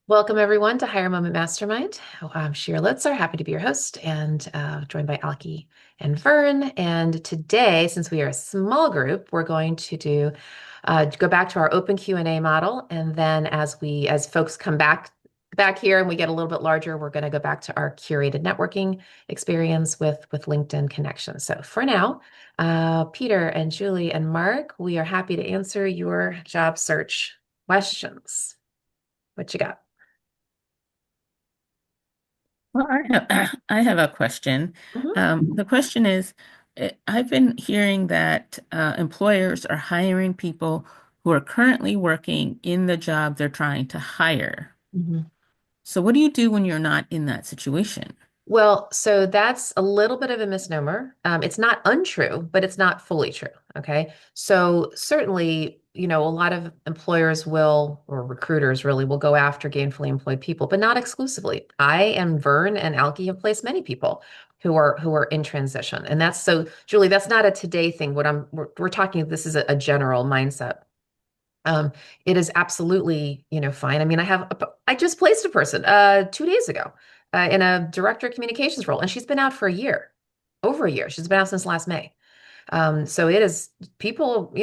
Welcome, everyone, to Higher Moment Mastermind. I'm Sheer Litzer, happy to be your host, and joined by Alki and Vern. And today, since we are a small group, we're going to go back to our open Q&A model, and then as folks come back here and we get a little bit larger, we're going to go back to our curated networking experience with LinkedIn connections. So for now, Peter and Julie and Mark, we are happy to answer your job search questions. What you got? Well, I have a question. Mhm. The question is, I've been hearing that employers are hiring people who are currently working in the job they're trying to hire. Mhm. So what do you do when you're not in that situation? Well, so that's a little bit of a misnomer. It's not untrue, but it's not fully true. Okay. So certainly, a lot of employers will, or recruiters really, will go after gainfully employed people, but not exclusively. I and Vern and Alki have placed many people who are in transition. And that's so, Julie, that's not a today thing. We're talking, this is a general mindset. Um, it is absolutely, fine. I mean, I just placed a person 2 days ago in a director of communications role, and she's been out for a year, over a year. She's been out since last May. So it is people,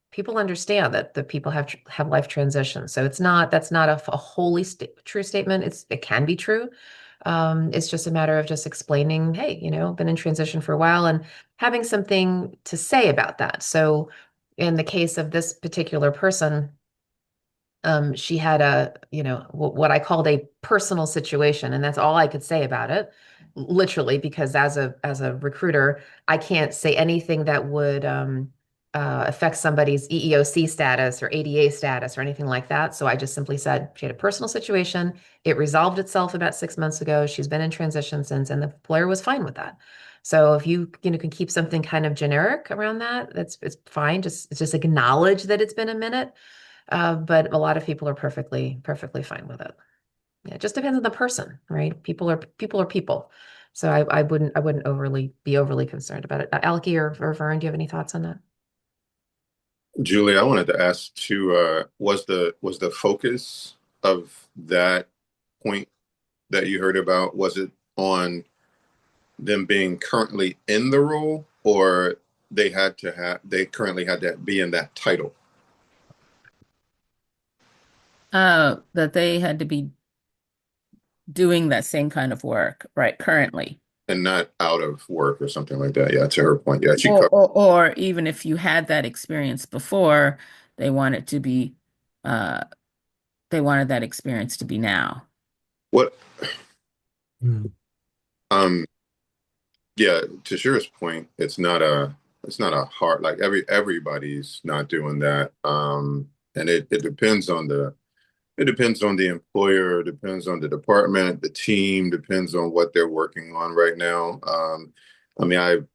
people understand that the people have life transitions. So that's not a wholly st true statement. It can be true. It's just a matter of just explaining, hey, been in transition for a while and having something to say about that. So in the case of this particular person, she had what I called a personal situation, and that's all I could say about it, literally, because as a recruiter, I can't say anything that would affect somebody's EEOC status or ADA status or anything like that. So I just simply said she had a personal situation. It resolved itself about 6 months ago. She's been in transition since, and the employer was fine with that. So if you can keep something kind of generic around that, it's fine. Just acknowledge that it's been a minute, but a lot of people are perfectly fine with it. Yeah, it just depends on the person, right? People are people. So I wouldn't be overly concerned about it. Alki or Vern, do you have any thoughts on that? Julie, I wanted to ask too, was the focus of that point that you heard about, was it on them being currently in the role, or they currently had to be in that title That they had to be doing that same kind of work, right, currently. and not out of work or something like that? Yeah, to her point. Yeah, she Or, covered or even if you had that experience before, they want it to be, uh, they wanted that experience to be now. what Mm. um yeah, to Shira's point, it's not a hard, like everybody's not doing that. And it depends on the employer, depends on the department, the team, depends on what they're working on right now. I mean,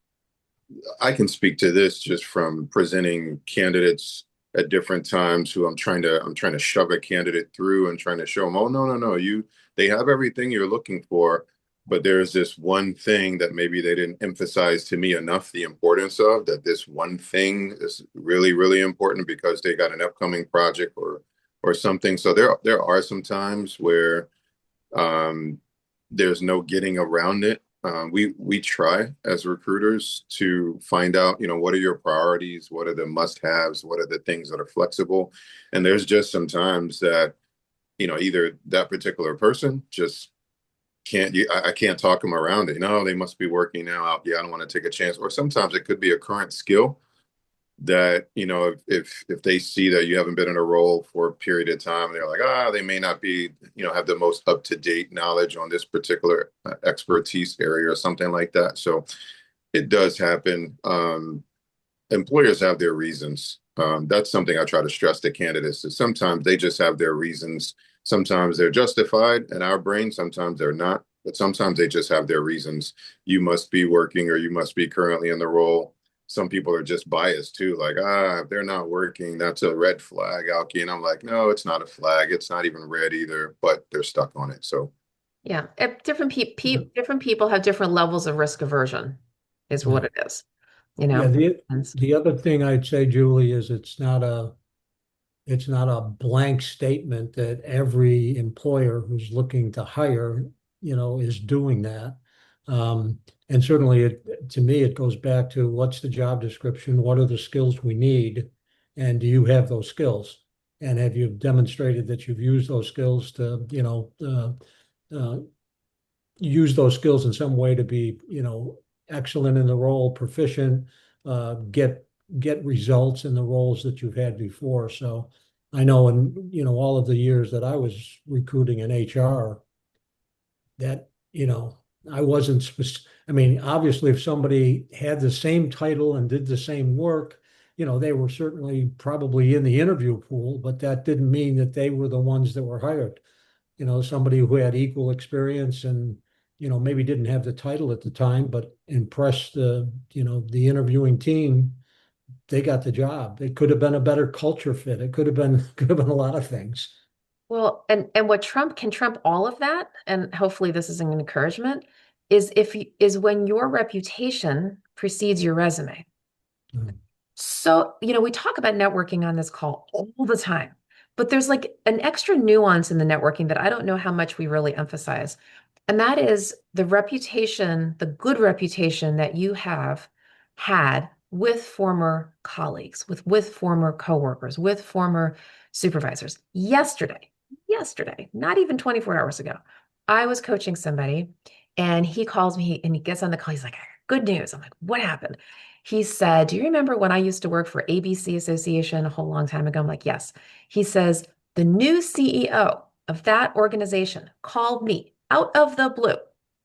I can speak to this just from presenting candidates at different times who I'm trying to shove a candidate through and trying to show them, oh no, no, no, they have everything you're looking for, but there's this one thing that maybe they didn't emphasize to me enough the importance of, that this one thing is really, really important because they got an upcoming project or something. So there are some times where um, there's no getting around it. We try as recruiters to find out, what are your priorities, what are the must-haves, what are the things that are flexible, and there's just some times that either that particular person just can't. I can't talk them around it. They must be working now. Yeah, I don't want to take a chance. Or sometimes it could be a current skill that if they see that you haven't been in a role for a period of time, they're like, they may not be have the most up to date knowledge on this particular expertise area or something like that. So it does happen. Employers have their reasons. That's something I try to stress to candidates, is sometimes they just have their reasons. Sometimes they're justified in our brain, sometimes they're not, but sometimes they just have their reasons. You must be working, or you must be currently in the role. Some people are just biased too, like, if they're not working, that's a red flag, Alki. And I'm like, no, it's not a flag. It's not even red either, but they're stuck on it. So Yeah, different people have different levels of risk aversion, is what Yeah. it is. Yeah, the And the other thing I'd say, Julie, is it's not a it's not a blank statement that every employer who's looking to hire, is doing that. Um, and certainly to me, it goes back to what's the job description? What are the skills we need? And do you have those skills? And have you demonstrated that you've used those skills to, use those skills in some way to be, excellent in the role, proficient, get results in the roles that you've had before. So I know in, all of the years that I was recruiting in HR, that, I wasn't I mean, obviously if somebody had the same title and did the same work, they were certainly probably in the interview pool, but that didn't mean that they were the ones that were hired. Somebody who had equal experience and, maybe didn't have the title at the time, but impressed the interviewing team, they got the job. It could have been a better culture fit. It could have been a lot of things. Well, and what Trump can trump all of that, and hopefully this is an encouragement, is when your reputation precedes your resume. Mm. So, we talk about networking on this call all the time, but there's like an extra nuance in the networking that I don't know how much we really emphasize. And that is the reputation, the good reputation that you have had with former colleagues, with former coworkers, with former supervisors. Yesterday, not even 24 hours ago, I was coaching somebody and he calls me and he gets on the call. He's like, good news. I'm like, what happened? He said, do you remember when I used to work for ABC Association a whole long time ago? I'm like, yes. He says, the new CEO of that organization called me out of the blue.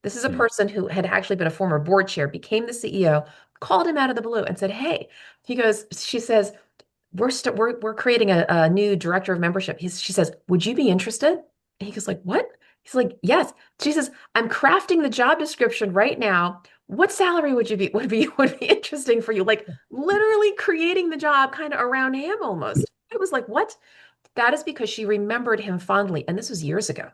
This is a Mm. person who had actually been a former board chair, became the CEO, called him out of the blue and said, hey, she says, we're creating a new director of membership. She says, would you be interested? And he goes like, what? He's like, yes. She says, I'm crafting the job description right now. What salary would be interesting for you? Like literally creating the job kind of around him almost. I was like, what? That is because she remembered him fondly. And this was years ago.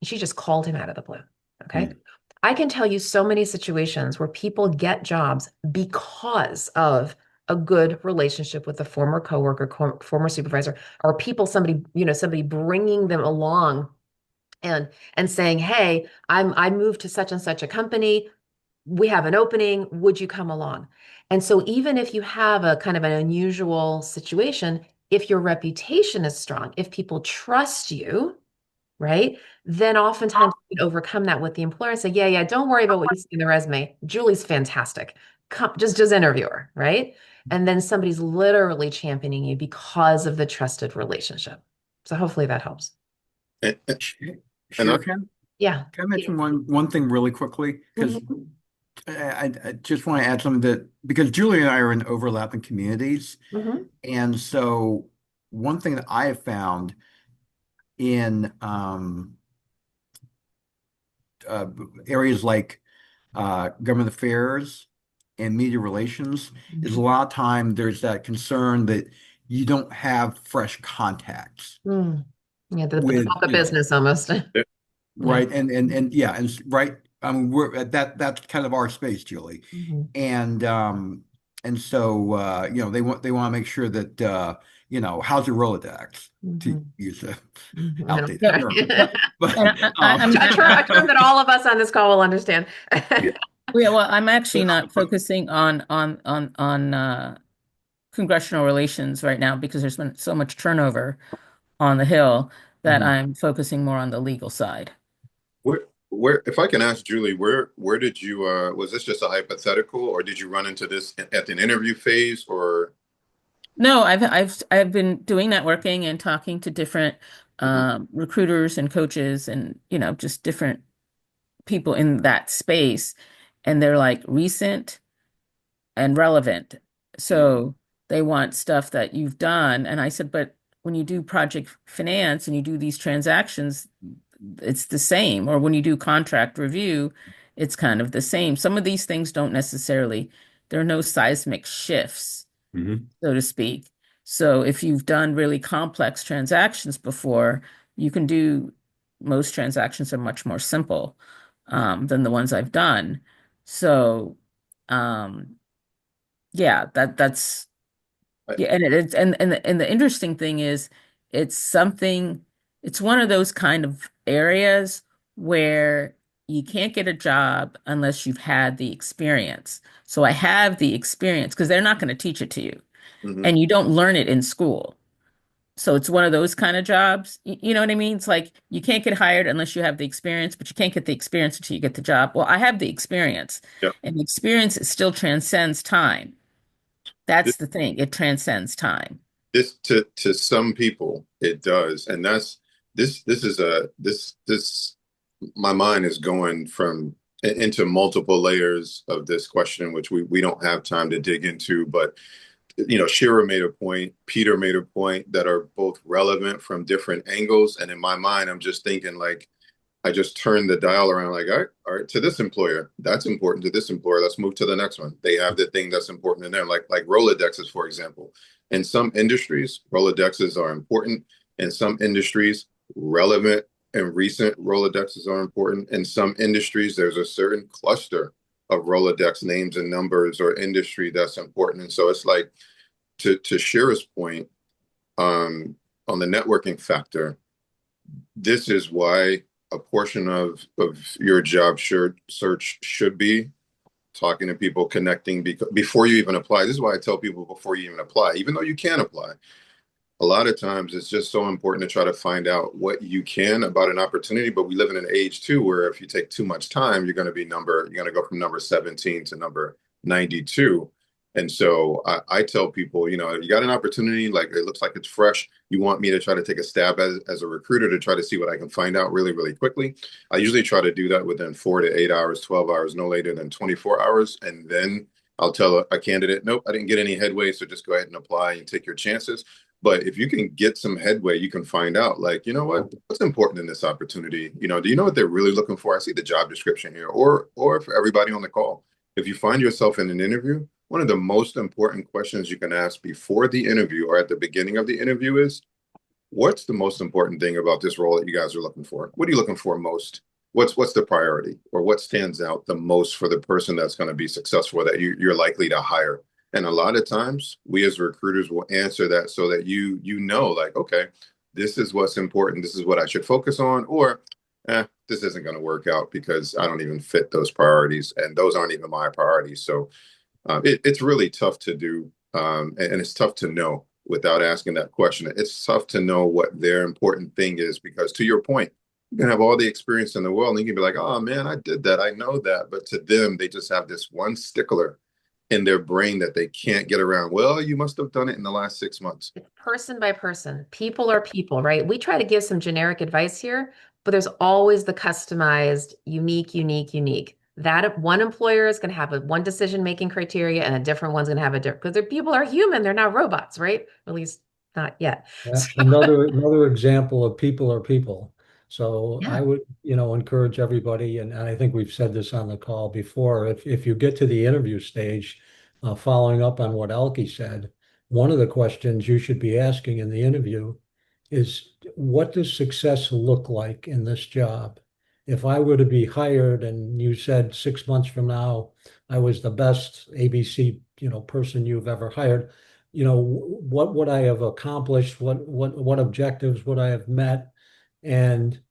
She just called him out of the blue. Okay. Mm. I can tell you so many situations where people get jobs because of a good relationship with a former coworker, former supervisor, or somebody bringing them along and saying, "Hey, I moved to such and such a company. We have an opening. Would you come along?" And so even if you have a kind of an unusual situation, if your reputation is strong, if people trust you, right? Then oftentimes you can overcome that with the employer and say, yeah, yeah, don't worry about what you see in the resume. Julie's fantastic. Come, just interview her, right? And then somebody's literally championing you because of the trusted relationship. So hopefully that helps. And, and I, Sure can. Yeah. Can I mention one thing really quickly? Because Mhm. I just want to add something that because Julie and I are in overlapping communities, Mhm. and so one thing that I have found in uh, areas like government affairs and media relations is a Mhm. lot of time there's that concern that you don't have fresh contacts Mm. Yeah, the with, book of business almost. Yeah. right, and yeah, right. I mean, we're at that's kind of our space, Julie, Mhm. and so they want to make sure that how's your Rolodex, to Mhm. use a Mhm. I outdated Yeah. term, don't- but And A term that all of us on this call will understand. yeah, yeah, well, I'm actually not focusing on congressional relations right now because there's been so much turnover on the Hill that Mhm. I'm focusing more on the legal side. if I can ask Julie, where did you, was this just a hypothetical or did you run into this at an interview phase or? No, I've been doing networking and talking to different Mhm. recruiters and coaches and just different people in that space, and they're like recent and relevant. Mhm. So they want stuff that you've done. And I said, but when you do project finance and you do these transactions, it's the same. Or when you do contract review, it's kind of the same. Some of these things don't necessarily, there are no seismic shifts, Mhm. so to speak. So if you've done really complex transactions before, you can do most transactions are much more simple than the ones I've done. So um, yeah, that's I, Yeah, and the interesting thing is it's something it's one of those kind of areas where you can't get a job unless you've had the experience. So I have the experience because they're not going to teach it to you, mhm. and you don't learn it in school. So it's one of those kind of jobs. You know what I mean? It's like you can't get hired unless you have the experience, but you can't get the experience until you get the job. Well, I have the experience, Yeah. and the experience still transcends time. That's the thing. It transcends time. This to some people it does, and that's this is a this my mind is going from into multiple layers of this question, which we don't have time to dig into. But Shira made a point, Peter made a point that are both relevant from different angles, and in my mind, I'm just thinking like I just turned the dial around, like, all right, to this employer, that's important to this employer. Let's move to the next one. They have the thing that's important in there, like Rolodexes, for example. In some industries, Rolodexes are important. In some industries, relevant and recent Rolodexes are important. In some industries, there's a certain cluster of Rolodex names and numbers or industry that's important. And so it's like to Shira's point, on the networking factor, this is why a portion of your job search should be talking to people, connecting before you even apply. This is why I tell people before you even apply, even though you can apply. A lot of times it's just so important to try to find out what you can about an opportunity. But we live in an age too where if you take too much time, you're going to go from number 17 to number 92. And so I tell people, if you got an opportunity, like it looks like it's fresh, you want me to try to take a stab as a recruiter to try to see what I can find out really, really quickly. I usually try to do that within 4 to 8 hours, 12 hours, no later than 24 hours. And then I'll tell a candidate, nope, I didn't get any headway. So just go ahead and apply and take your chances. But if you can get some headway, you can find out, like, what's important in this opportunity? Do you know what they're really looking for? I see the job description here, or for everybody on the call. If you find yourself in an interview, one of the most important questions you can ask before the interview or at the beginning of the interview is, what's the most important thing about this role that you guys are looking for? What are you looking for most? What's the priority, or what stands out the most for the person that's going to be successful that you're likely to hire? And a lot of times we as recruiters will answer that so that like, okay, this is what's important. This is what I should focus on, or this isn't going to work out because I don't even fit those priorities, and those aren't even my priorities. So it's really tough to do, and it's tough to know without asking that question. It's tough to know what their important thing is because, to your point, you can have all the experience in the world, and you can be like, "Oh man, I did that, I know that," but to them, they just have this one stickler in their brain that they can't get around. Well, you must have done it in the last 6 months. It's person by person. People are people, right? We try to give some generic advice here, but there's always the customized, unique, unique, unique. That one employer is going to have a one decision-making criteria and a different one's going to have a different, because their people are human, they're not robots, right? At least not yet. Yeah, So, another example of people are people. So yeah. I would, encourage everybody, and I think we've said this on the call before, if you get to the interview stage, following up on what Elke said, one of the questions you should be asking in the interview is, what does success look like in this job? If I were to be hired and you said 6 months from now I was the best ABC, person you've ever hired, what would I have accomplished? What objectives would I have met? And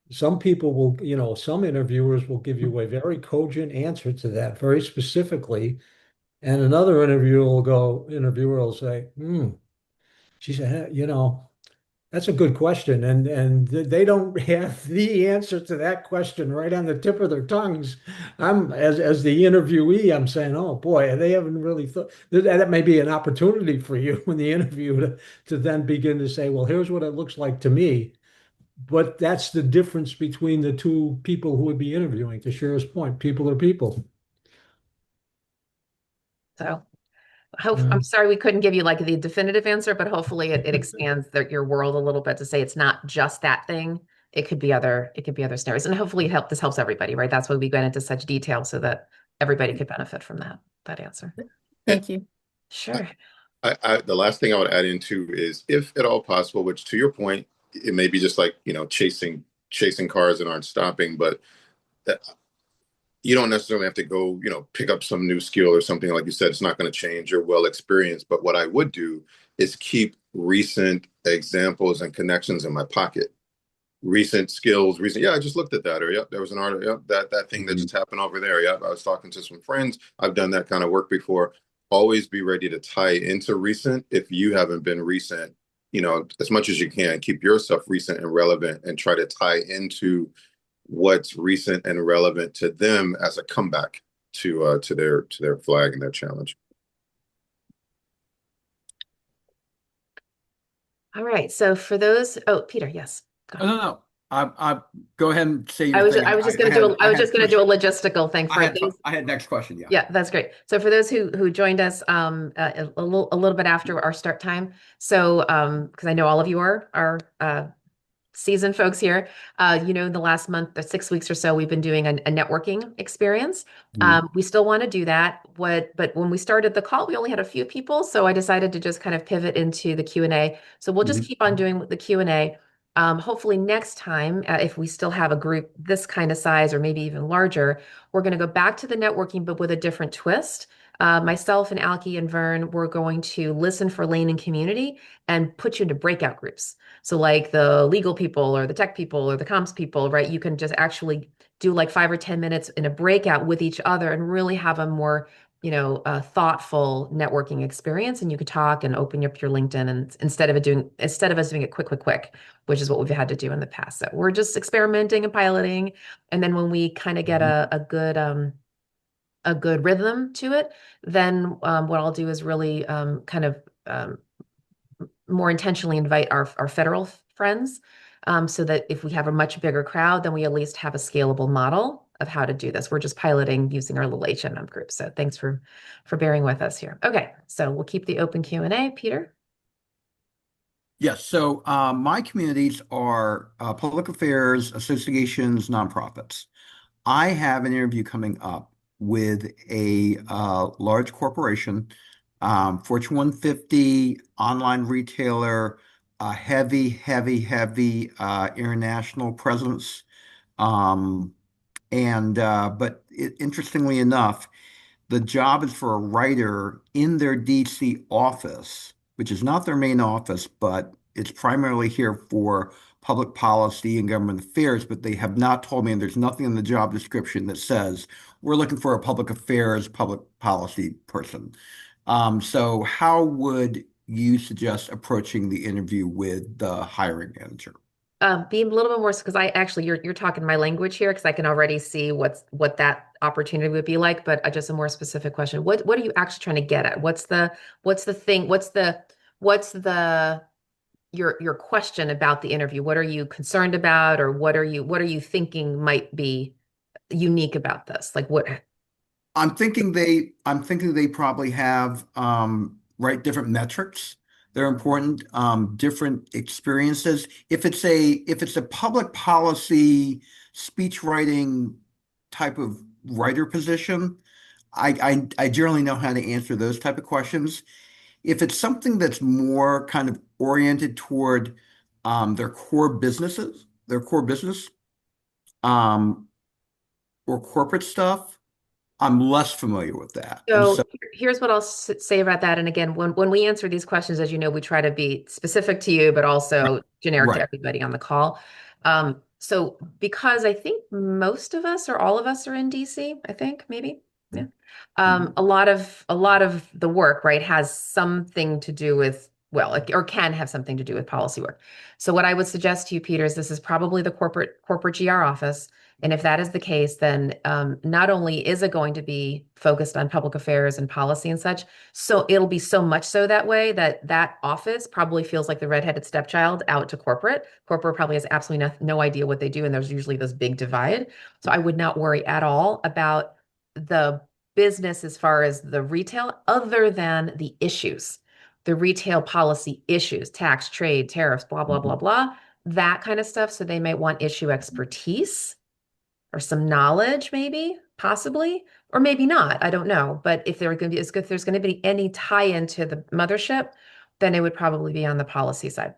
some people will, some interviewers will give you a very cogent answer to that, very specifically. And another interviewer will say, she said, that's a good question. And they don't have the answer to that question right on the tip of their tongues. I'm as the interviewee, I'm saying, oh boy, they haven't really thought that may be an opportunity for you in the interview to then begin to say, well, here's what it looks like to me. But that's the difference between the two people who would be interviewing. To Shira's point, people are people. So hope Yeah. I'm sorry we couldn't give you like the definitive answer, but hopefully it expands your world a little bit to say it's not just that thing. It could be other scenarios. And hopefully this helps everybody, right? That's why we went into such detail so that everybody could benefit from that answer. And Thank you. Sure. the last thing I would add into is, if at all possible, which to your point, it may be just like, chasing cars that aren't stopping, but you don't necessarily have to go, pick up some new skill or something. Like you said, it's not going to change. You're well experienced. But what I would do is keep recent examples and connections in my pocket. Recent skills, yeah, I just looked at that. Or, yep, there was an article, yep, that thing that Mhm. just happened over there. Yep, I was talking to some friends. I've done that kind of work before. Always be ready to tie into recent if you haven't been recent, as much as you can. Keep yourself recent and relevant and try to tie into what's recent and relevant to them as a comeback to their flag and their challenge. All right. So for those, oh, Peter, yes, go Oh, ahead. no, no. I Go ahead and say I your was thing. I was just going to I was had just going to do a logistical thing I for had those. I had next question. Yeah. Yeah, that's great. So for those who joined us a little bit after our start time, so because I know all of you are seasoned folks here. In the last month, or 6 weeks or so, we've been doing a networking experience. Mhm. We still want to do that. But when we started the call, we only had a few people, so I decided to just kind of pivot into the Q&A. So we'll just Mhm. keep on doing the Q&A. Hopefully next time, if we still have a group this kind of size or maybe even larger, we're going to go back to the networking, but with a different twist. Myself and Alki and Vern, we're going to listen for lane and community and put you into breakout groups. So like the legal people or the tech people or the comms people, right? You can just actually do like 5 or 10 minutes in a breakout with each other and really have a more, thoughtful networking experience. And you could talk and open up your LinkedIn and instead of us doing it quick, which is what we've had to do in the past. So we're just experimenting and piloting. And then when we kind of get Mhm. a good rhythm to it, then what I'll do is really kind of more intentionally invite our federal friends so that if we have a much bigger crowd, then we at least have a scalable model of how to do this. We're just piloting using our little HMM group. So thanks for bearing with us here. Okay, so we'll keep the open Q&A. Peter? Yes. So my communities are public affairs, associations, nonprofits. I have an interview coming up with a large corporation, Fortune 150 online retailer, heavy international presence. Um, but interestingly enough, the job is for a writer in their DC office, which is not their main office, but it's primarily here for public policy and government affairs. But they have not told me, and there's nothing in the job description that says we're looking for a public affairs, public policy person. So how would you suggest approaching the interview with the hiring manager? Be a little bit more because I actually you're talking my language here because I can already see what that opportunity would be like. But just a more specific question: what are you actually trying to get at? What's the thing? What's the your question about the interview? What are you concerned about, or what are you thinking might be unique about this? Like what? I'm thinking they probably have right different metrics. They're important, different experiences. If it's a public policy speech writing type of writer position, I generally know how to answer those type of questions. If it's something that's more kind of oriented toward their core business, um, or corporate stuff, I'm less familiar with that. And So so, here's what I'll say about that. And again, when we answer these questions, as you know, we try to be specific to you, but right, also generic to right. everybody on the call. So because I think most of us or all of us are in DC, I think maybe. Yeah. Mhm. A lot of the work, right, has something to do with, well, or can have something to do with policy work. So what I would suggest to you, Peter, is this is probably the corporate GR office. And if that is the case, then not only is it going to be focused on public affairs and policy and such, so it'll be so much so that way that that office probably feels like the redheaded stepchild out to corporate. Corporate probably has absolutely no idea what they do, and there's usually this big divide. So I would not worry at all about the business as far as the retail, other than the issues, the retail policy issues, tax, trade, tariffs, blah, blah, blah, Mhm. blah, that kind of stuff. So they might want issue expertise or some knowledge, maybe, possibly, or maybe not. I don't know. But if there's going to be any tie into the mothership, then it would probably be on the policy side,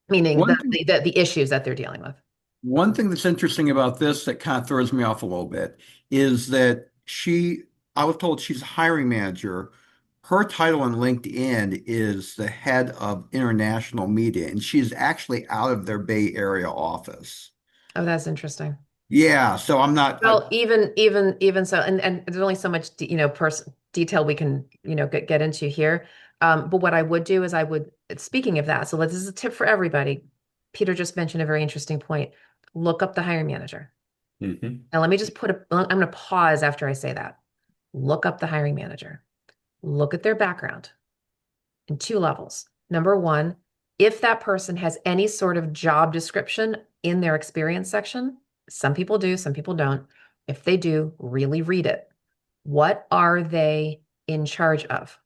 meaning One thing, the issues that they're dealing with. One thing that's interesting about this that kind of throws me off a little bit is that I was told she's a hiring manager. Her title on LinkedIn is the head of international media, and she's actually out of their Bay Area office. Oh, that's interesting. Yeah, so I'm not, Well, even so, and there's only so much, person detail we can, get into here. But what I would do is speaking of that, so this is a tip for everybody. Peter just mentioned a very interesting point. Look up the hiring manager. Hmm. Now, let me just I'm going to pause after I say that. Look up the hiring manager. Look at their background in two levels. Number one, if that person has any sort of job description in their experience section, some people do, some people don't. If they do, really read it. What are they in charge of?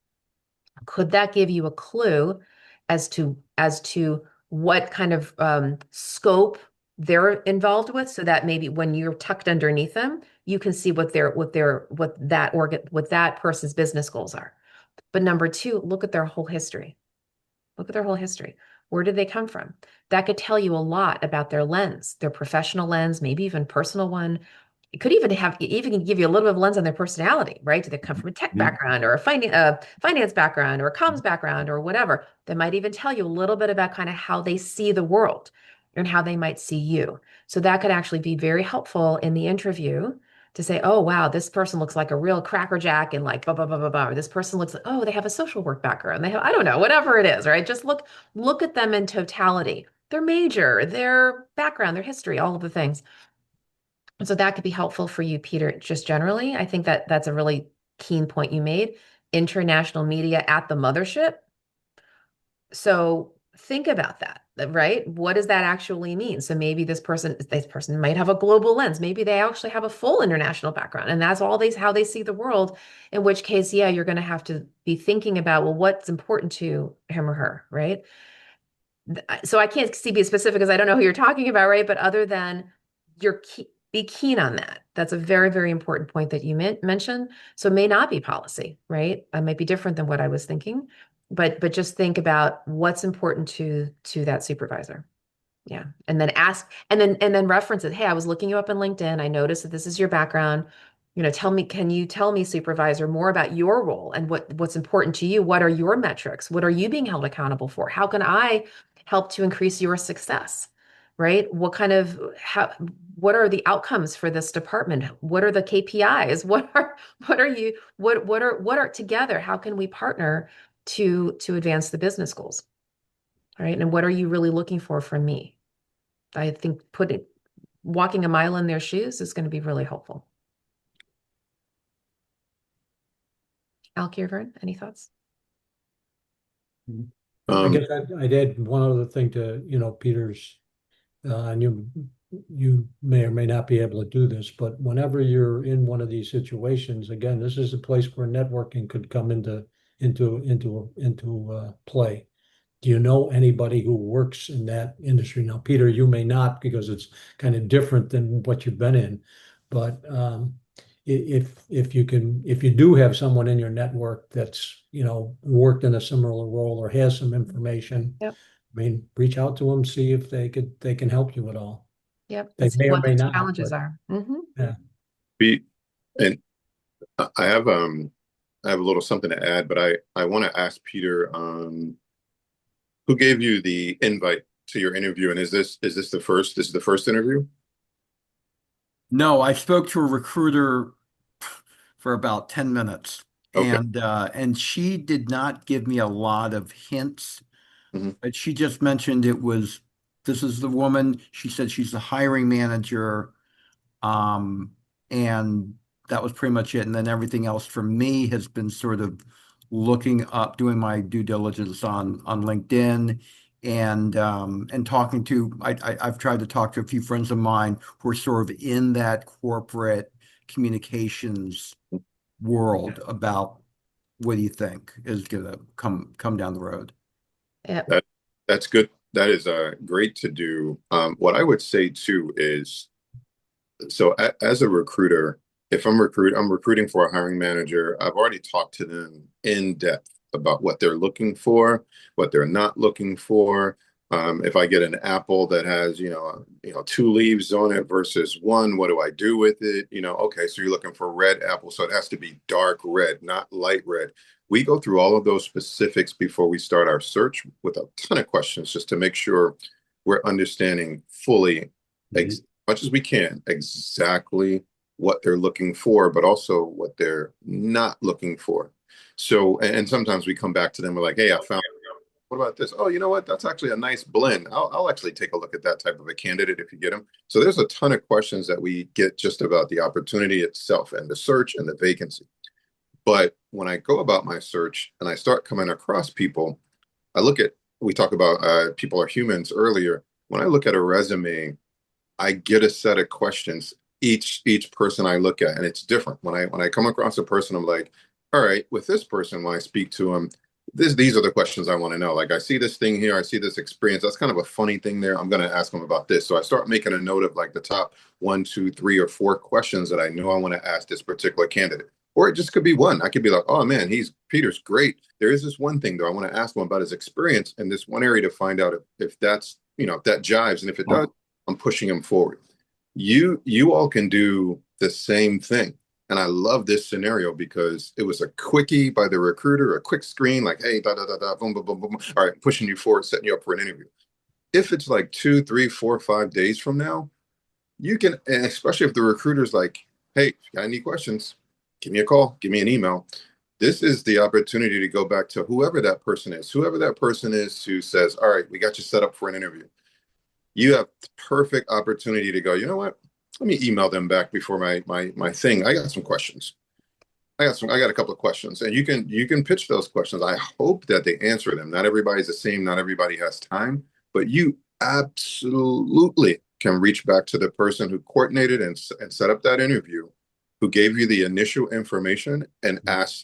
Could that give you a clue as to what kind of scope they're involved with, so that maybe when you're tucked underneath them, you can see what that person's business goals are. But number two, look at their whole history. Look at their whole history. Where did they come from? That could tell you a lot about their lens, their professional lens, maybe even personal one. It could even give you a little bit of lens on their personality, right? Do they come from a tech background or a finance background or a comms background or whatever? That might even tell you a little bit about kind of how they see the world and how they might see you. So that could actually be very helpful in the interview to say, oh, wow, this person looks like a real crackerjack and like blah, blah, blah, blah, blah. Or this person looks like, oh, they have a social work background. They have, I don't know, whatever it is, right? Just look at them in totality, their major, their background, their history, all of the things. So that could be helpful for you, Peter, just generally. I think that that's a really keen point you made. International media at the mothership. So think about that, right? What does that actually mean? So maybe this person might have a global lens. Maybe they actually have a full international background, and that's how they see the world. In which case, yeah, you're going to have to be thinking about, well, what's important to him or her, right? So I can't be as specific because I don't know who you're talking about, right? But other than be keen on that. That's a very, very important point that you mentioned. So it may not be policy, right? It might be different than what I was thinking, but just think about what's important to that supervisor. Yeah. And then ask and then reference it. Hey, I was looking you up on LinkedIn. I noticed that this is your background. Can you tell me, supervisor, more about your role and what's important to you? What are your metrics? What are you being held accountable for? How can I help to increase your success? Right? What are the outcomes for this department? What are the KPIs? What are together? How can we partner to advance the business goals? Right? And what are you really looking for from me? I think walking a mile in their shoes is going to be really helpful. Alkirvern, any thoughts? I Um, guess I'd add one other thing to, Peter's, and you may or may not be able to do this, but whenever you're in one of these situations, again, this is a place where networking could come into play. Do you know anybody who works in that industry? Now, Peter, you may not because it's kind of different than what you've been in, but if you do have someone in your network that's worked in a similar role or has some information, Yep. I mean, reach out to them, see if they can help you at all. Yep. They And see may or what may the not, challenges but are. yeah. be and I have a little something to add, but I want to ask Peter, who gave you the invite to your interview, and this is the first interview? no, I spoke to a recruiter for about 10 minutes Okay. and she did not give me a lot of hints, Hmm. but she just mentioned this is the woman. She said she's the hiring manager. Um, and that was pretty much it. And then everything else for me has been sort of looking up, doing my due diligence on LinkedIn and talking to I've tried to talk to a few friends of mine who are sort of in that corporate communications world about what do you think is gonna come down the road. Yep. That that's good. That is great to do. What I would say too is, so as a recruiter, if I'm recruiting for a hiring manager. I've already talked to them in depth about what they're looking for, what they're not looking for. If I get an apple that has, two leaves on it versus one, what do I do with it? Okay, so you're looking for red apple, so it has to be dark red, not light red. We go through all of those specifics before we start our search with a ton of questions just to make sure we're understanding fully, as much as we can, exactly what they're looking for, but also what they're not looking for. So, and sometimes we come back to them, we're like, hey, I found what about this? Oh, you know what? That's actually a nice blend. I'll actually take a look at that type of a candidate if you get them. So there's a ton of questions that we get just about the opportunity itself and the search and the vacancy. But when I go about my search and I start coming across people, I look at, we talk about people are humans earlier. When I look at a resume, I get a set of questions each person I look at, and it's different. When I come across a person, I'm like, all right, with this person, when I speak to them, these are the questions I want to know. Like I see this thing here, I see this experience. That's kind of a funny thing there. I'm going to ask them about this. So I start making a note of like the top one, two, three, or four questions that I know I want to ask this particular candidate. Or it just could be one. I could be like, oh man, Peter's great. There is this one thing though. I want to ask him about his experience in this one area to find out if that's, if that jives. And if it does, I'm pushing him forward. You all can do the same thing. And I love this scenario because it was a quickie by the recruiter, a quick screen, like, hey, da da da da, boom, boom, boom, boom. All right, pushing you forward, setting you up for an interview. If it's like 2, 3, 4, 5 days from now, you can, and especially if the recruiter's like, hey, if you got any questions, give me a call, give me an email. This is the opportunity to go back to whoever that person is who says, all right, we got you set up for an interview. You have perfect opportunity to go, you know what? Let me email them back before my thing. I got some questions. I got a couple of questions. And you can pitch those questions. I hope that they answer them. Not everybody's the same, not everybody has time, but you absolutely can reach back to the person who coordinated and set up that interview, who gave you the initial information and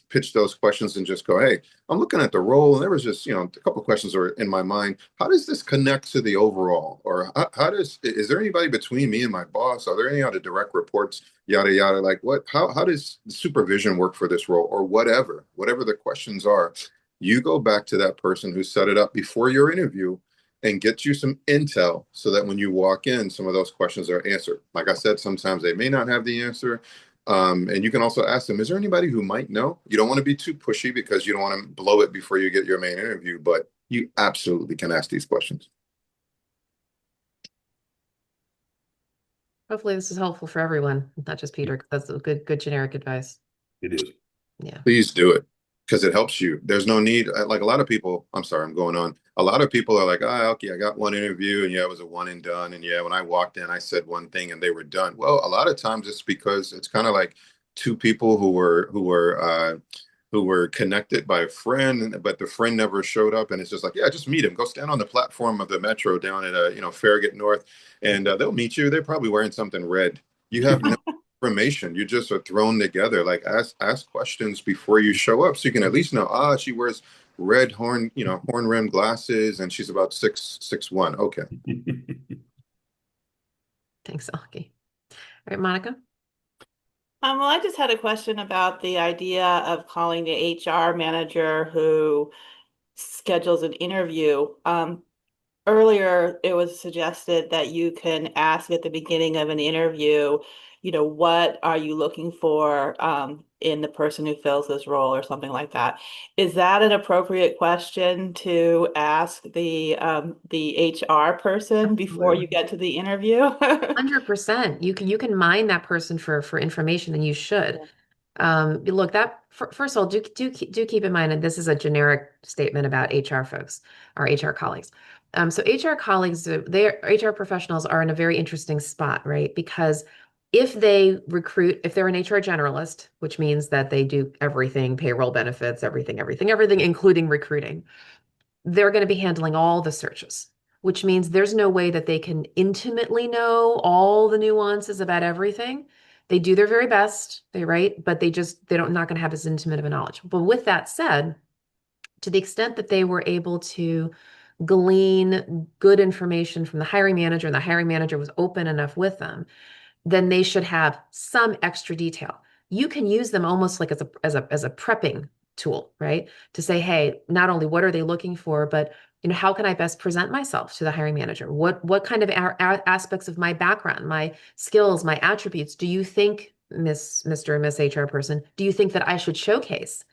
pitch those questions and just go, hey, I'm looking at the role, and there was just, a couple of questions are in my mind. How does this connect to the overall? Or is there anybody between me and my boss? Are there any other direct reports? Yada yada. Like how does supervision work for this role? Or whatever the questions are, you go back to that person who set it up before your interview and get you some intel so that when you walk in, some of those questions are answered. Like I said, sometimes they may not have the answer. And you can also ask them, is there anybody who might know? You don't want to be too pushy because you don't want to blow it before you get your main interview, but you absolutely can ask these questions. Hopefully this is helpful for everyone, not just Peter. That's a good generic advice. It is. Yeah. Please do it because it helps you. There's no need. Like a lot of people, I'm sorry, I'm going on. A lot of people are like, okay, I got one interview and yeah, it was a one and done. And yeah, when I walked in, I said one thing and they were done. Well, a lot of times it's because it's kind of like two people who were connected by a friend, but the friend never showed up. And it's just like, yeah, just meet him. Go stand on the platform of the metro down at Farragut North, and they'll meet you. They're probably wearing something red. You have no information. You just are thrown together. Like ask questions before you show up, so you can at least know. She wears red horn rimmed glasses, and she's about 6'1". Okay. Thanks, Aki. All right, Monica. Well, I just had a question about the idea of calling the HR manager who schedules an interview. Earlier, it was suggested that you can ask at the beginning of an interview, what are you looking for in the person who fills this role or something like that. Is that an appropriate question to ask the HR person before you get to the interview? 100%. You can mine that person for information, and you should. Look, first of all, do keep in mind, and this is a generic statement about HR folks, our HR colleagues. So HR colleagues, HR professionals are in a very interesting spot, right? Because if they're an HR generalist, which means that they do everything, payroll, benefits, everything, including recruiting, they're going to be handling all the searches, which means there's no way that they can intimately know all the nuances about everything. They do their very best, right? But they're not going to have as intimate of a knowledge. But with that said, to the extent that they were able to glean good information from the hiring manager, and the hiring manager was open enough with them, then they should have some extra detail. You can use them almost like as a prepping tool, right? To say, hey, not only what are they looking for, but how can I best present myself to the hiring manager? What kind of aspects of my background, my skills, my attributes do you think, Mr. and Miss HR person, do you think that I should showcase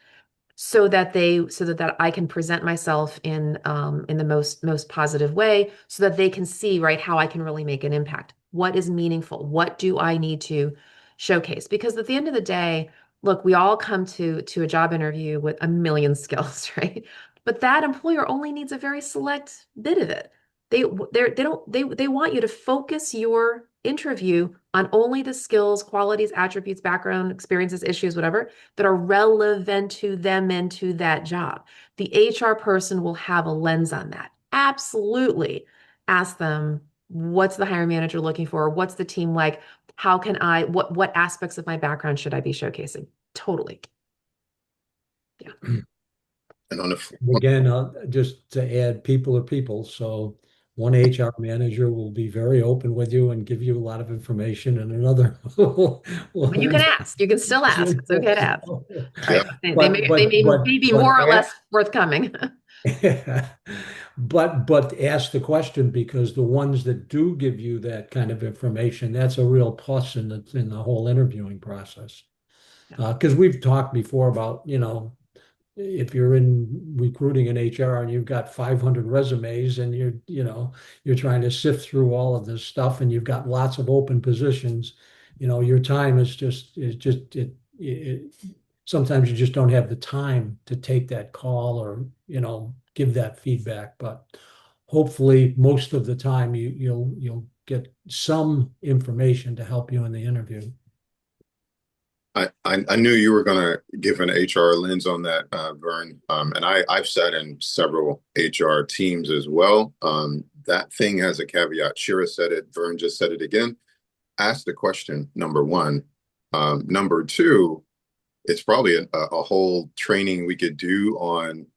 so that I can present myself in the most positive way, so that they can see, right, how I can really make an impact. What is meaningful? What do I need to showcase? Because at the end of the day, look, we all come to a job interview with a million skills, right? But that employer only needs a very select bit of it. They want you to focus your interview on only the skills, qualities, attributes, background, experiences, issues, whatever, that are relevant to them and to that job. The HR person will have a lens on that. Absolutely. Ask them, what's the hiring manager looking for? What's the team like? How can what aspects of my background should I be showcasing? Totally. Yeah. And on the Again, just to add, people are people. So one HR manager will be very open with you and give you a lot of information, and another But you can ask. You can still ask. It's okay to ask. yeah, Right. They may be but more or less forthcoming. but ask the question, because the ones that do give you that kind of information, that's a real plus in the whole interviewing process. Yeah. Because we've talked before about, if you're in recruiting in HR and you've got 500 resumes and you're trying to sift through all of this stuff and you've got lots of open positions, your time it sometimes you just don't have the time to take that call or, give that feedback. But hopefully most of the time you'll get some information to help you in the interview. I knew you were going to give an HR lens on that, Vern. And I've sat in several HR teams as well. That thing has a caveat. Shira said it. Vern just said it again. Ask the question, number one. Number two, it's probably a whole training we could do on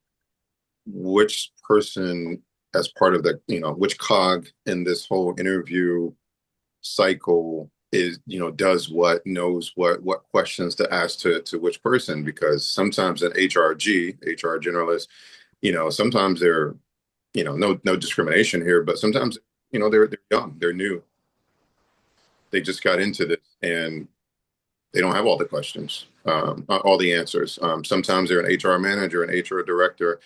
which person, as part of the, which cog in this whole interview cycle is, does what, knows what questions to ask to which person. Because sometimes an HR generalist, sometimes they're, no discrimination here, but sometimes, they're young, they're new, they just got into this, and they don't have all the questions, all the answers. Sometimes they're an HR manager, an HR director.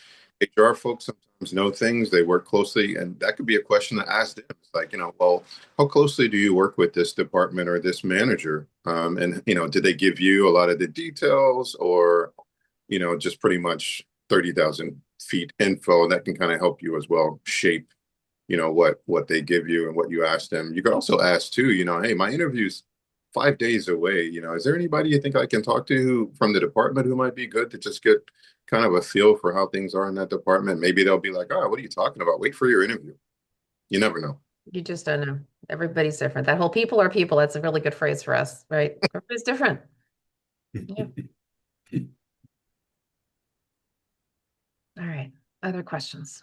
HR folks sometimes know things, they work closely, and that could be a question to ask them. It's like, well, how closely do you work with this department or this manager? And, did they give you a lot of the details, or, just pretty much 30,000 feet info that can kind of help you as well shape, what they give you and what you ask them. You could also ask too, hey, my interview's 5 days away. Is there anybody you think I can talk to from the department who might be good to just get kind of a feel for how things are in that department? Maybe they'll be like, oh, what are you talking about? Wait for your interview. You never know. You just don't know. Everybody's different. That whole people are people, that's a really good phrase for us, right? Everybody's different. Yeah. All right. Other questions?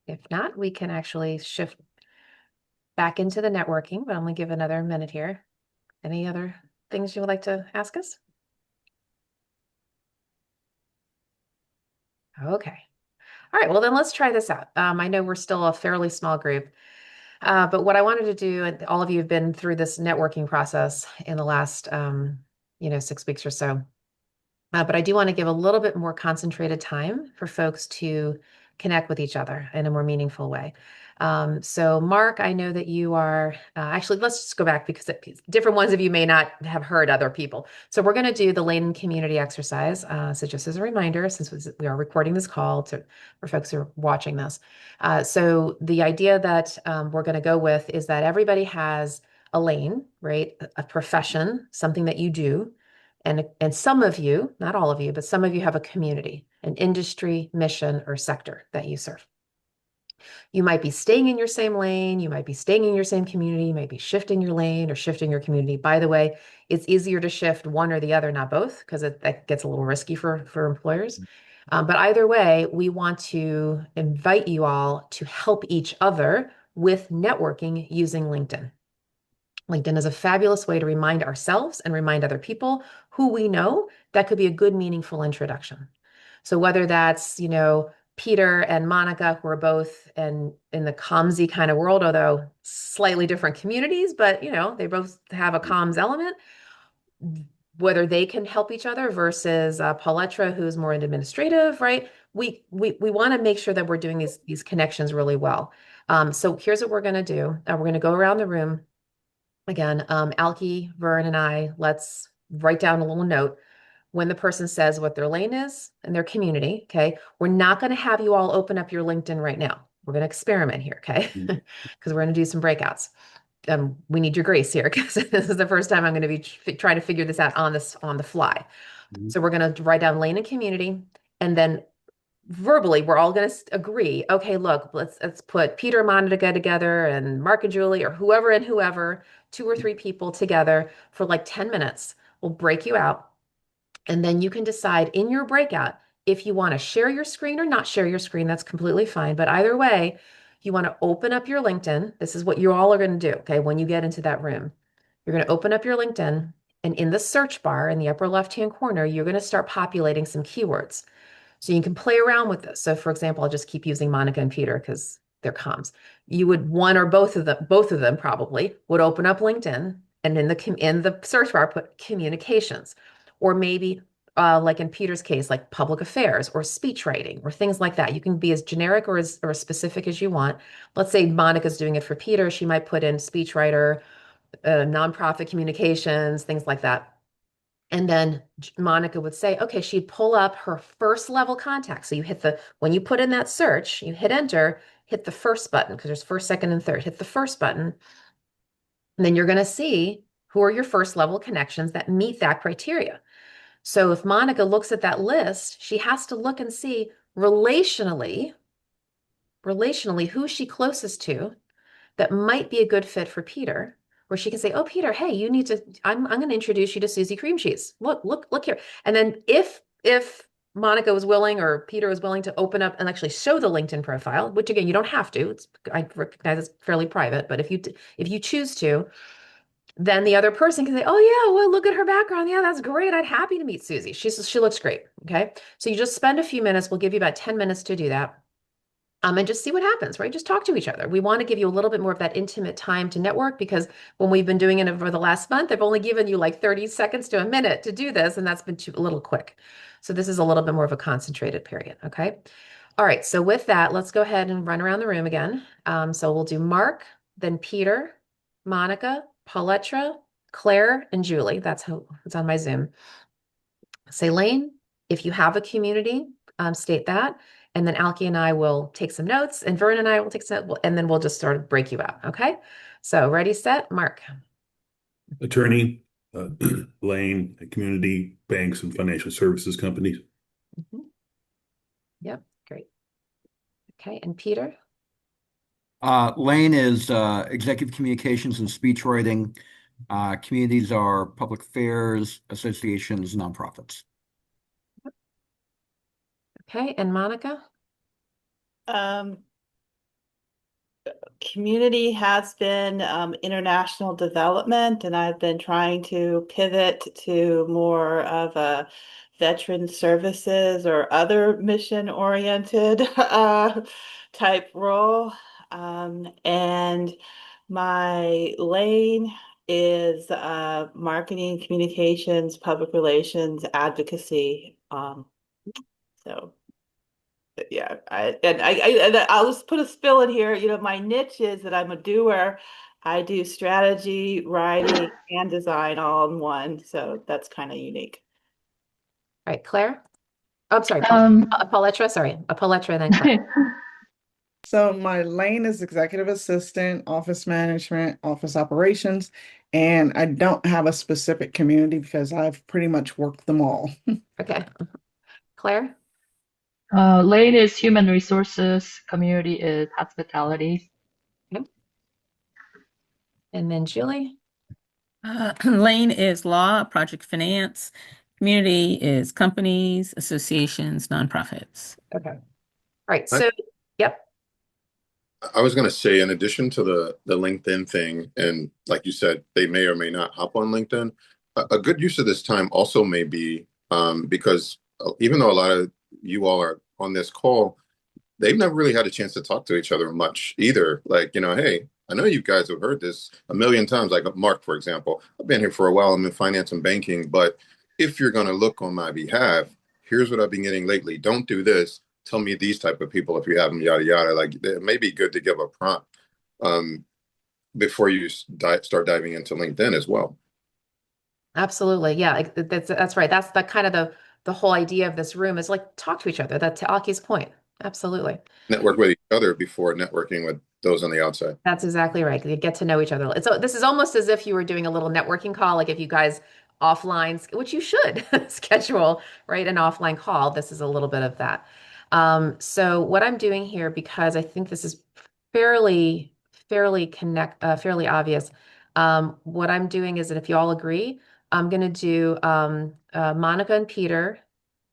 If not, we can actually shift back into the networking, but I'm going to give another minute here. Any other things you would like to ask us? Okay. All right, well then let's try this out. I know we're still a fairly small group, but what I wanted to do, and all of you have been through this networking process in the last, 6 weeks or so. But I do want to give a little bit more concentrated time for folks to connect with each other in a more meaningful way. So Mark, I know that you are, actually, let's just go back, because different ones of you may not have heard other people. So we're going to do the Layton community exercise. So just as a reminder, since we are recording this call for folks who are watching this. So the idea that we're going to go with is that everybody has a lane, right? A profession, something that you do. And some of you, not all of you, but some of you have a community, an industry, mission, or sector that you serve. You might be staying in your same lane, you might be staying in your same community, you might be shifting your lane or shifting your community. By the way, it's easier to shift one or the other, not both, because that gets a little risky for employers. But either way, we want to invite you all to help each other with networking using LinkedIn. LinkedIn is a fabulous way to remind ourselves and remind other people who we know that could be a good, meaningful introduction. So whether that's, Peter and Monica, who are both in the commsy kind of world, although slightly different communities, but they both have a comms element, whether they can help each other versus Pauletra, who's more in administrative, right? We want to make sure that we're doing these connections really well. So here's what we're going to do. We're going to go around the room again. Alki, Vern, and I, let's write down a little note when the person says what their lane is and their community. Okay. We're not going to have you all open up your LinkedIn right now. We're going to experiment here. Okay. Because we're going to do some breakouts. We need your grace here because this is the first time I'm going to be trying to figure this out on the fly. So we're going to write down lane and community, and then verbally we're all going to agree. Okay, look, let's put Peter and Monica together, and Mark and Julie, or whoever and whoever, 2 or 3 people together for like 10 minutes. We'll break you out, and then you can decide in your breakout if you want to share your screen or not share your screen. That's completely fine. But either way, you want to open up your LinkedIn. This is what you all are going to do. Okay. When you get into that room, you're going to open up your LinkedIn, and in the search bar in the upper left-hand corner, you're going to start populating some keywords. So you can play around with this. So for example, I'll just keep using Monica and Peter because they're comms. You would one or both of them probably would open up LinkedIn, and in the search bar put communications, or maybe like in Peter's case, like public affairs or speech writing or things like that. You can be as generic or as specific as you want. Let's say Monica's doing it for Peter. She might put in speech writer, nonprofit communications, things like that. And then Monica would say, okay, she'd pull up her first level contact. So when you put in that search, you hit enter, hit the first button because there's first, second, and third. Hit the first button. And then you're going to see who are your first level connections that meet that criteria. So if Monica looks at that list, she has to look and see relationally, who's she closest to that might be a good fit for Peter, where she can say, "Oh, Peter, hey, I'm going to introduce you to Susie Cream Cheese. Look here." And then if Monica was willing or Peter was willing to open up and actually show the LinkedIn profile, which again, you don't have to. I recognize it's fairly private, but if you choose to, then the other person can say, "Oh yeah, well, look at her background. Yeah, that's great. I'd happy to meet Susie. She looks great." Okay. So you just spend a few minutes. We'll give you about 10 minutes to do that. And just see what happens, right? Just talk to each other. We want to give you a little bit more of that intimate time to network because when we've been doing it over the last month, I've only given you like 30 seconds to a minute to do this, and that's been a little quick. So this is a little bit more of a concentrated period, okay? All right, so with that, let's go ahead and run around the room again. So we'll do Mark, then Peter, Monica, Pauletra, Claire, and Julie. That's how it's on my Zoom. Say Lane, if you have a community, state that. And then Alki and I will take some notes, and Vern and I will take some, and then we'll just sort of break you out. Okay. So ready, set, Mark. Attorney, Lane, community, banks, and financial services companies. Mhm. Yep. Great. Okay. And Peter. Lane is executive communications and speech writing. Communities are public affairs, associations, nonprofits. Okay. And Monica. Um, Community has been international development, and I've been trying to pivot to more of a veteran services or other mission-oriented type role. And my lane is marketing, communications, public relations, advocacy. So yeah, I'll just put a spill in here. My niche is that I'm a doer. I do strategy, writing, and design all in one. So that's kind of unique. All right. Claire. Oh, I'm sorry. Pauletra. Sorry. Pauletra and then Claire. So my lane is executive assistant, office management, office operations, and I don't have a specific community because I've pretty much worked them all. Okay. Claire. Lane is human resources, community is hospitality. Okay. And then Julie. Lane is law, project finance. Community is companies, associations, nonprofits. Okay. All right. So, yep. I was going to say, in addition to the LinkedIn thing, and like you said, they may or may not hop on LinkedIn. A good use of this time also may be because even though a lot of you all are on this call, they've never really had a chance to talk to each other much either. Like, hey, I know you guys have heard this a million times. Like Mark, for example, I've been here for a while. I'm in finance and banking, but if you're going to look on my behalf, here's what I've been getting lately. Don't do this. Tell me these type of people if you have them, yada yada. Like it may be good to give a prompt um, before you start diving into LinkedIn as well. Absolutely. Yeah, that's right. That's the kind of the whole idea of this room is like talk to each other. That's to Aki's point. Absolutely. Network with each other before networking with those on the outside. That's exactly right. You get to know each other. This is almost as if you were doing a little networking call, like if you guys offline, which you should schedule, right? An offline call. This is a little bit of that. So what I'm doing here, because I think this is fairly obvious. What I'm doing is that if you all agree, I'm going to do Monica and Peter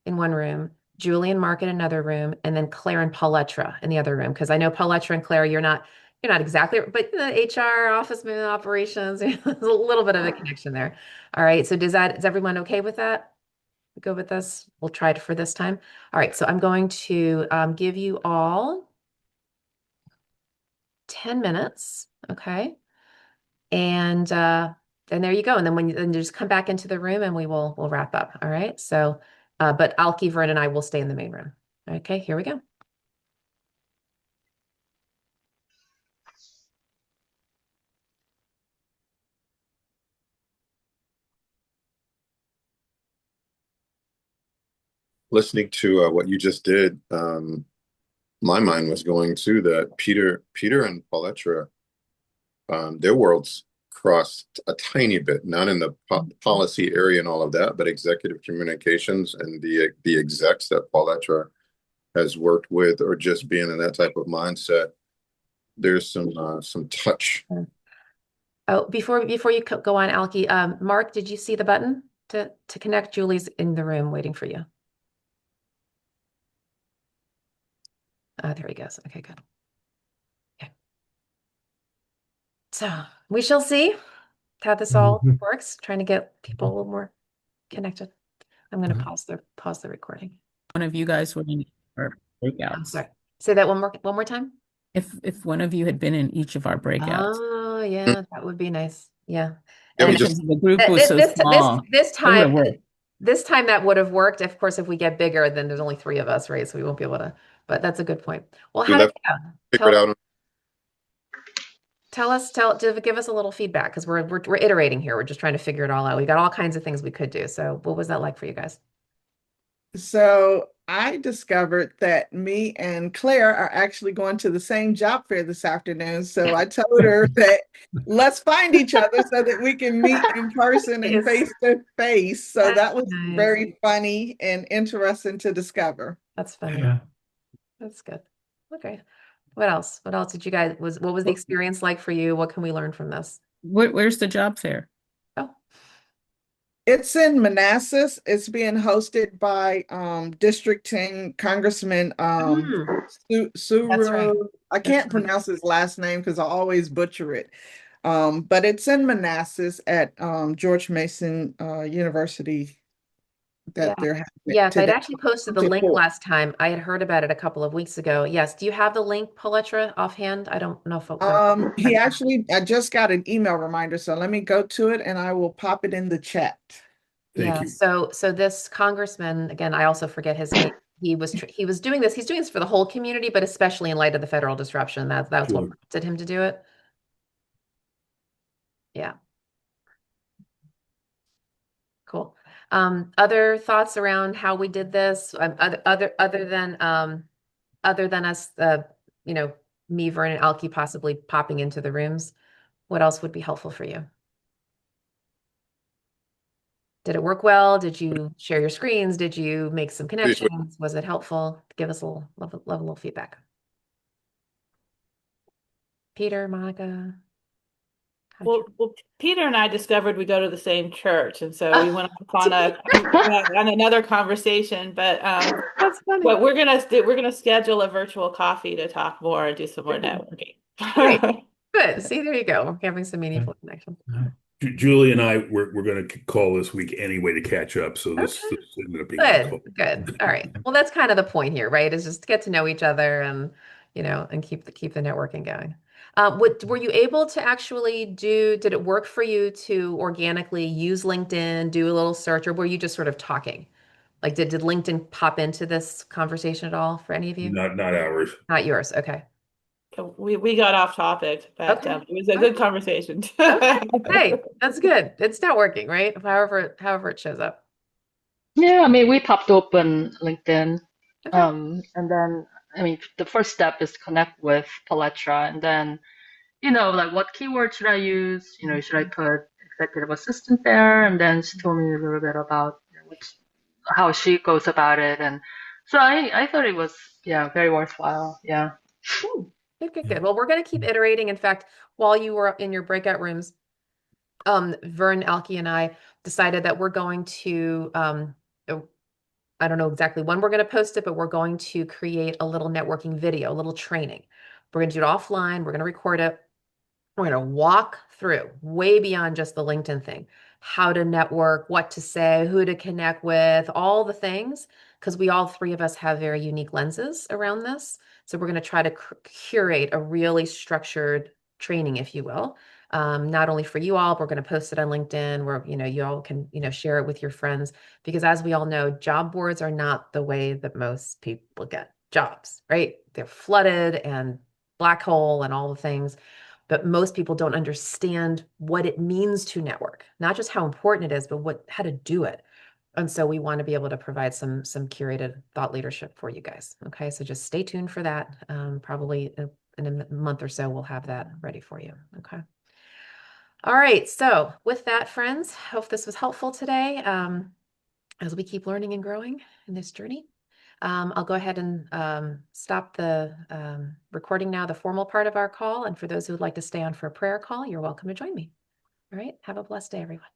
in one room, Julie and Mark in another room, and then Claire and Pauletra in the other room. Because I know Pauletra and Claire, you're not exactly, but the HR, office man operations, there's a little bit of a connection there. All right. So is everyone okay with that? Go with this? We'll try it for this time. All right. So I'm going to give you all 10 minutes. Okay. And there you go. And then you just come back into the room and we'll wrap up. All right. So, but Alki, Vern, and I will stay in the main room. Okay, here we go. Listening to what you just did, my mind was going to that Peter and Pauletra, their worlds crossed a tiny bit, not in the policy area and all of that, but executive communications and the execs that has worked with, or just being in that type of mindset. There's some touch. Oh, before you go on, Alki, Mark, did you see the button to connect? Julie's in the room waiting for you. There he goes. Okay, good. Okay. So we shall see how this all works. Trying to get people a little more connected. I'm going to pause the recording. One of you guys were in our I'm breakouts. sorry. Say that one more time. If one of you had been in each of our breakouts. Oh, yeah, that would be nice. Yeah. Yeah, And Because the group was so small. this It would have time, worked. that would have worked. Of course, if we get bigger, then there's only 3 of us, right? So we won't be able to, but that's a good point. Well, how did it go? Figure it out. Give us a little feedback because we're iterating here. We're just trying to figure it all out. We got all kinds of things we could do. So what was that like for you guys? So I discovered that me and Claire are actually going to the same job fair this afternoon. So I told her that let's find each other so that we can meet in person and face to face. So that was nice. very funny and interesting to discover. That's funny. Yeah. That's good. Okay. What else? What else did you guys what was the experience like for you? What can we learn from this? Where's the job fair? Oh, It's in Manassas. It's being hosted by District 10 Congressman that's right. Suru. I can't pronounce his last name because I always butcher it. But it's in Manassas at George Mason University that they're having it Yes, I'd today. actually posted the link last time. I had heard about it a couple of weeks ago. Yes. Do you have the link, Pauletra, offhand? I don't know if I just got an email reminder, so let me go to it and I will pop it in the chat. Thank Yeah. you. So this congressman, again, I also forget his name. He was doing this. He's doing this for the whole community, but especially in light of the federal disruption. That's what Sure. prompted him to do it. Yeah. Cool. Other thoughts around how we did this? Other than us, me, Vern, and Alki possibly popping into the rooms, what else would be helpful for you? Did it work well? Did you share your screens? Did you make some connections? Was it helpful? Give us a little feedback. Peter, Monica. Kind of true. Well, Peter and I discovered we go to the same church, and so we Oh, went off on on another conversation. that's funny. But we're gonna schedule a virtual coffee to talk more and do some more networking. Great. Good. See, there you go. We're having some meaningful connections. Julie and I we're going to call this week anyway to catch up. So Okay. this ended up being a good Good. call. Good. All right. Well, that's kind of the point here, right? Is just to get to know each other and, and keep the networking going. Were you able to actually did it work for you to organically use LinkedIn, do a little search, or were you just sort of talking? Like, did LinkedIn pop into this conversation at all for any of you? Not ours. Not yours. Okay. We got off topic, but Okay. it was a All right. good conversation. Okay. Hey, that's good. It's networking, right? However it shows up. Yeah, I mean, we popped open LinkedIn. Okay. And then, I mean, the first step is to connect with Paletra. And then, like what keyword should I use? Should I put executive assistant there? And then she told me a little bit about how she goes about it. And so I thought it was, yeah, very worthwhile. Yeah. Good. Good. Well, we're going to keep iterating. In fact, while you were in your breakout rooms, Vern, Alki, and I decided that we're going to, I don't know exactly when we're going to post it, but we're going to create a little networking video, a little training. We're going to do it offline. We're going to record it. We're going to walk through way beyond just the LinkedIn thing, how to network, what to say, who to connect with, all the things, because we all three of us have very unique lenses around this. So we're going to try to curate a really structured training, if you will. Not only for you all, we're going to post it on LinkedIn where, you all can, share it with your friends, because as we all know, job boards are not the way that most people get jobs, right? They're flooded and black hole and all the things. But most people don't understand what it means to network, not just how important it is, but how to do it. And so we want to be able to provide some curated thought leadership for you guys. Okay, so just stay tuned for that. Probably in a month or so, we'll have that ready for you. Okay. All right. So with that, friends, hope this was helpful today as we keep learning and growing in this journey. I'll go ahead and stop the recording now, the formal part of our call. And for those who would like to stay on for a prayer call, you're welcome to join me. All right. Have a blessed day, everyone.